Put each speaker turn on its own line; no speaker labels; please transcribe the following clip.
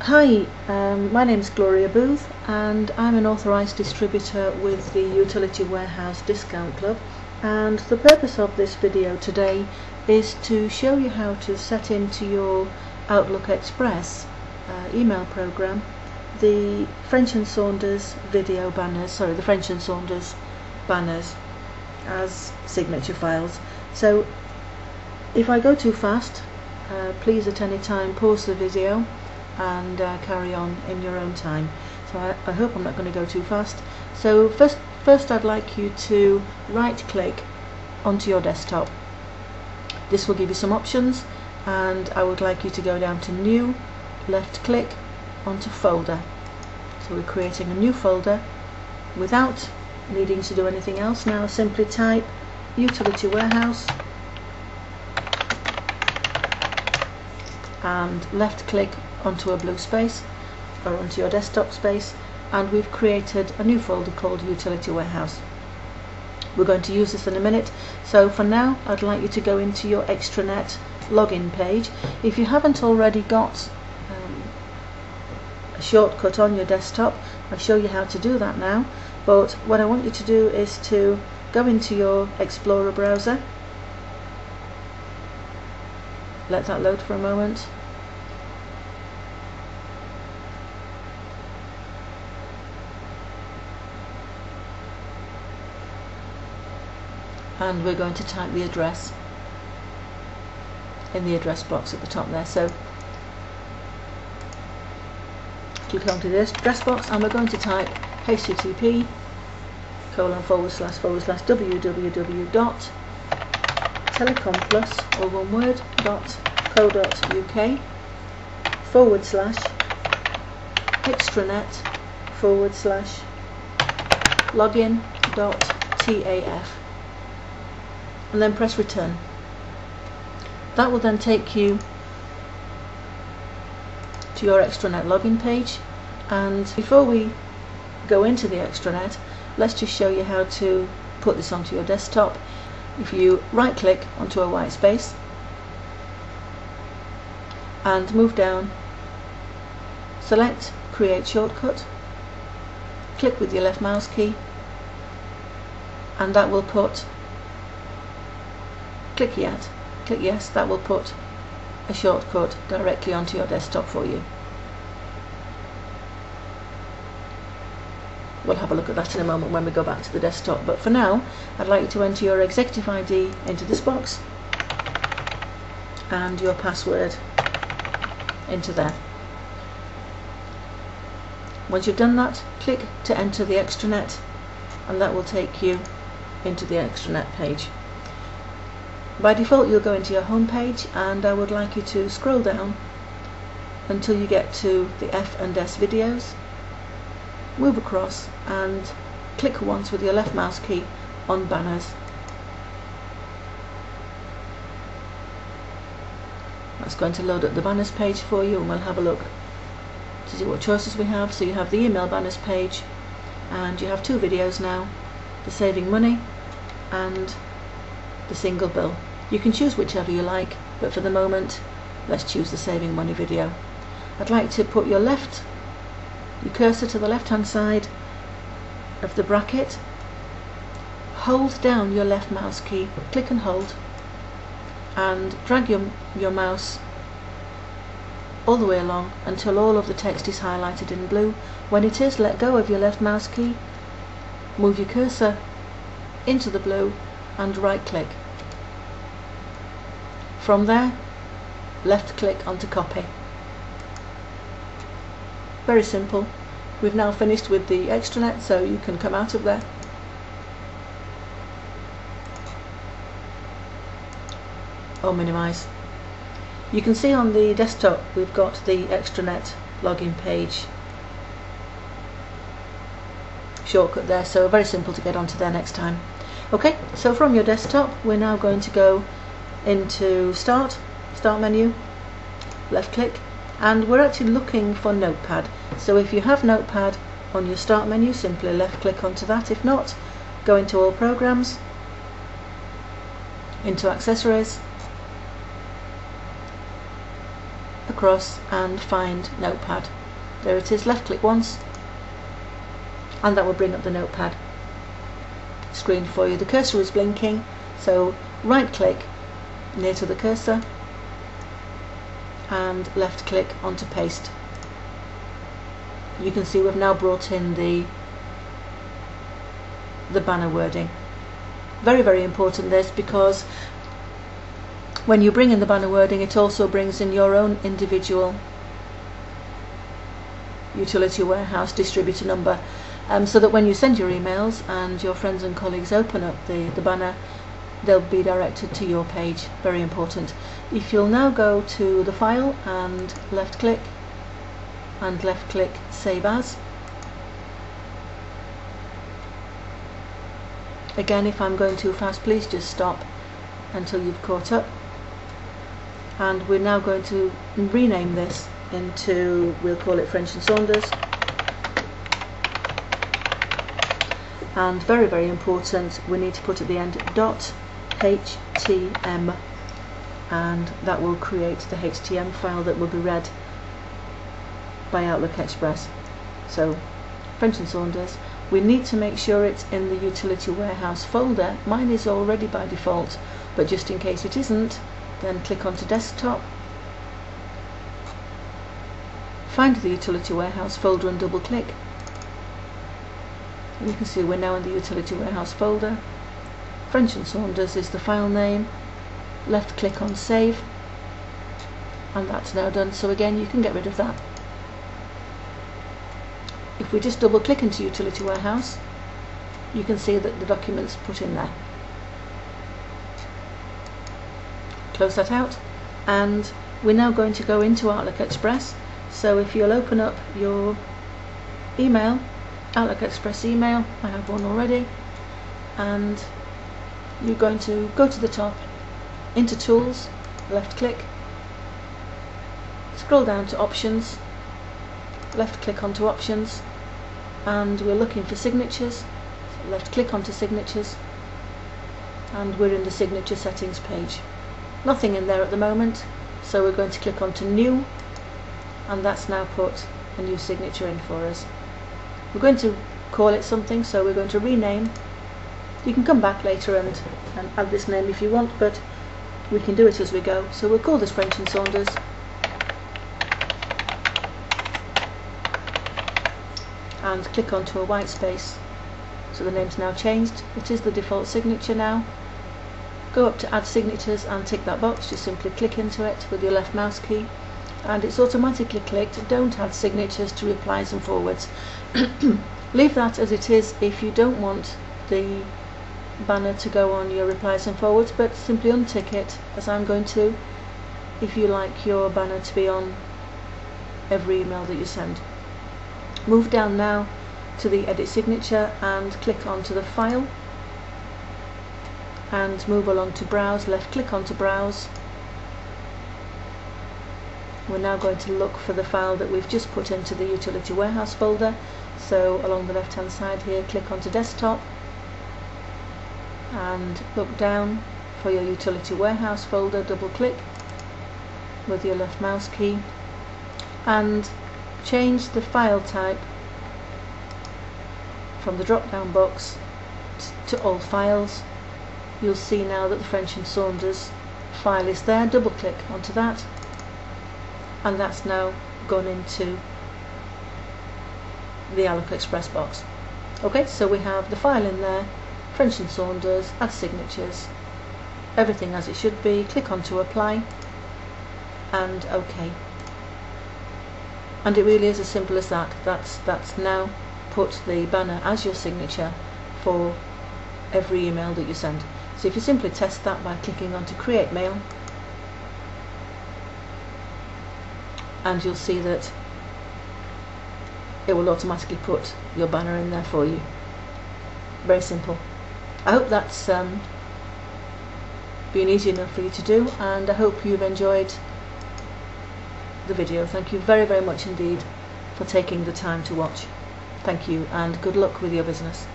Hi, my name is Gloria Booth and I'm an authorised distributor with the Utility Warehouse Discount Club, and the purpose of this video today is to show you how to set into your Outlook Express email program the French and Saunders video banners, the French and Saunders banners as signature files. So if I go too fast, please at any time pause the video and carry on in your own time. So I hope I'm not going to go too fast. So first I'd like you to right click onto your desktop. This will give you some options, and I would like you to go down to New, left click onto Folder. So we're creating a new folder without needing to do anything else now. Simply type Utility Warehouse and left click onto a blue space or onto your desktop space, and we've created a new folder called Utility Warehouse. We're going to use this in a minute, so for now I'd like you to go into your extranet login page. If you haven't already got a shortcut on your desktop, I'll show you how to do that now, but what I want you to do is to go into your Explorer browser, let that load for a moment. And we're going to type the address in the address box at the top there. So click onto this address box and we're going to type http://www.telecomplus, or one word, .co.uk /extranet/login.taf, and then press return. That will then take you to your extranet login page, and before we go into the extranet, let's just show you how to put this onto your desktop. If you right click onto a white space and move down, select create shortcut, click with your left mouse key, and that will put click yes, that will put a shortcut directly onto your desktop for you. We'll have a look at that in a moment when we go back to the desktop, but for now I'd like you to enter your executive ID into this box and your password into there. Once you've done that, click to enter the extranet, and that will take you into the extranet page. By default you'll go into your home page, and I would like you to scroll down until you get to the F&S videos, move across and click once with your left mouse key on banners. That's going to load up the banners page for you, and we'll have a look to see what choices we have. So you have the email banners page, and you have two videos now, the saving money and the single bill. You can choose whichever you like, but for the moment let's choose the saving money video. I'd like to put your cursor to the left hand side of the bracket, hold down your left mouse key, click and hold, and drag your mouse all the way along until all of the text is highlighted in blue. When it is, let go of your left mouse key, move your cursor into the blue and right click. From there, left click onto copy. Very simple. We've now finished with the extranet, so you can come out of there. Or minimize. You can see on the desktop we've got the extranet login page shortcut there, so very simple to get onto there next time. Okay, so from your desktop we're now going to go into start menu, left click, and we're actually looking for Notepad. So if you have Notepad on your start menu, simply left click onto that. If not, go into all programs, into accessories, across and find Notepad. There it is, left click once and that will bring up the Notepad screen for you. The cursor is blinking, so right click near to the cursor and left click onto paste. You can see we've now brought in the banner wording. Very, very important this, because when you bring in the banner wording it also brings in your own individual utility warehouse distributor number, so that when you send your emails and your friends and colleagues open up the banner, they'll be directed to your page. Very important. If you'll now go to the file and left click save as. Again, if I'm going too fast, please just stop until you've caught up. And we're now going to rename this into, we'll call it French and Saunders. And very, very important, we need to put at the end .htm, and that will create the HTML file that will be read by Outlook Express. So French and Saunders, we need to make sure it's in the utility warehouse folder. Mine is already by default, but just in case it isn't, then click onto desktop, find the utility warehouse folder and double click. And you can see we're now in the utility warehouse folder. French and Saunders is the file name. Left click on save, and that's now done. So again, you can get rid of that. If we just double click into utility warehouse, you can see that the document's put in there. Close that out, and we're now going to go into Outlook Express. So if you'll open up your email, Outlook Express email, I have one already, and you're going to go to the top, into Tools, left click, scroll down to Options, left click onto Options, and we're looking for Signatures. So left click onto Signatures, and we're in the Signature Settings page. Nothing in there at the moment, so we're going to click onto New, and that's now put a new signature in for us. We're going to call it something, so we're going to rename. You can come back later and add this name if you want, but we can do it as we go. So we'll call this French and Saunders, and click onto a white space. So the name's now changed. It is the default signature now. Go up to Add Signatures and tick that box. Just simply click into it with your left mouse key, and it's automatically clicked. Don't add signatures to replies and forwards. Leave that as it is if you don't want the banner to go on your replies and forwards, but simply untick it, as I'm going to, if you like your banner to be on every email that you send. Move down now to the Edit Signature and click onto the file, and move along to Browse. Left click onto Browse. We're now going to look for the file that we've just put into the utility warehouse folder. So along the left hand side here, click onto Desktop and look down for your utility warehouse folder. Double click with your left mouse key and change the file type from the drop down box to All Files. You'll see now that the French and Saunders file is there. Double click onto that, and that's now gone into the Outlook Express box. Okay, so we have the file in there, French and Saunders, Add Signatures, everything as it should be. Click onto Apply and OK. And it really is as simple as that. That's now put the banner as your signature for every email that you send. So if you simply test that by clicking onto Create Mail, and you'll see that it will automatically put your banner in there for you. Very simple. I hope that's been easy enough for you to do, and I hope you've enjoyed the video. Thank you very, very much indeed for taking the time to watch. Thank you, and good luck with your business.